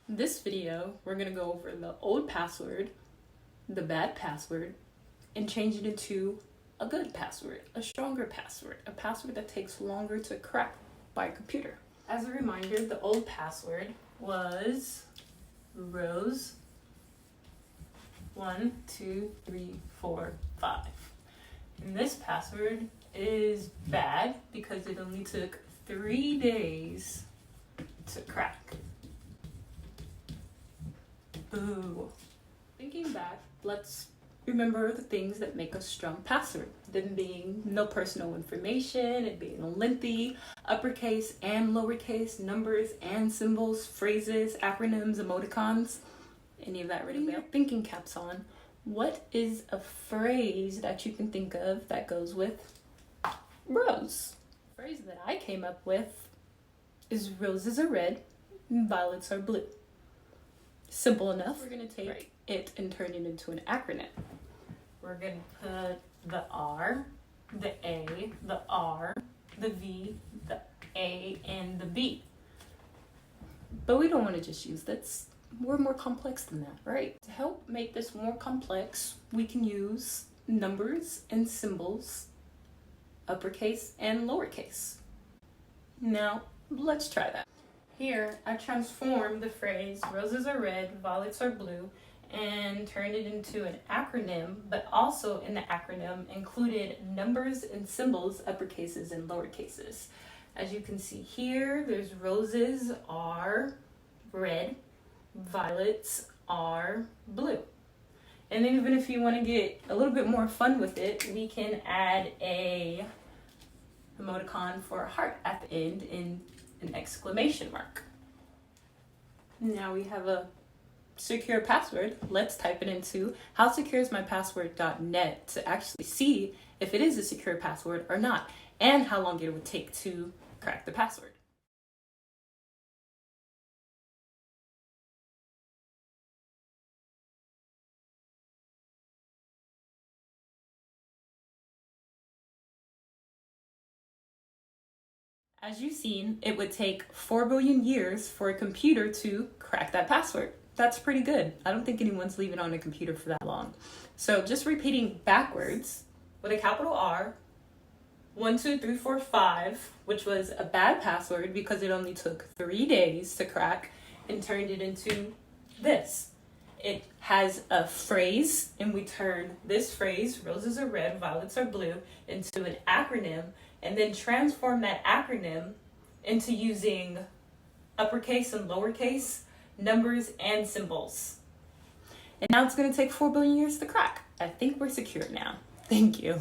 In this video, we're going to go over the old password, the bad password, and change it into a good password, a stronger password, a password that takes longer to crack by a computer. As a reminder, the old password was rows 1, 2, 3, 4, 5. And this password is bad because it only took 3 days to crack. Boo. Thinking back, let's remember the things that make a strong password. Them being no personal information, it being lengthy, uppercase and lowercase, numbers and symbols, phrases, acronyms, emoticons, any of that really well. Thinking caps on. What is a phrase that you can think of that goes with rows? The phrase that I came up with is roses are red, violets are blue. Simple enough. We're going to take it and turn it into an acronym. We're going to put the R, the A, the R, the V, the A, and the B. But we don't want to just use that. We're more complex than that, right? To help make this more complex, we can use numbers and symbols, uppercase and lowercase. Now, let's try that. Here, I transformed the phrase roses are red, violets are blue, and turned it into an acronym, but also in the acronym included numbers and symbols, uppercases and lowercases. As you can see here, there's roses are red, violets are blue. And then even if you want to get a little bit more fun with it, we can add a emoticon for a heart at the end in an exclamation mark. Now we have a secure password. Let's type it into howsecureismypassword.net to actually see if it is a secure password or not, and how long it would take to crack the password. As you've seen, it would take 4 billion years for a computer to crack that password. That's pretty good. I don't think anyone's leaving on a computer for that long. So just repeating backwards with a capital R, 1, 2, 3, 4, 5, which was a bad password because it only took 3 days to crack, and turned it into this. It has a phrase, and we turn this phrase, roses are red, violets are blue, into an acronym, and then transform that acronym into using uppercase and lowercase, numbers and symbols. And now it's going to take 4 billion years to crack. I think we're secure now. Thank you.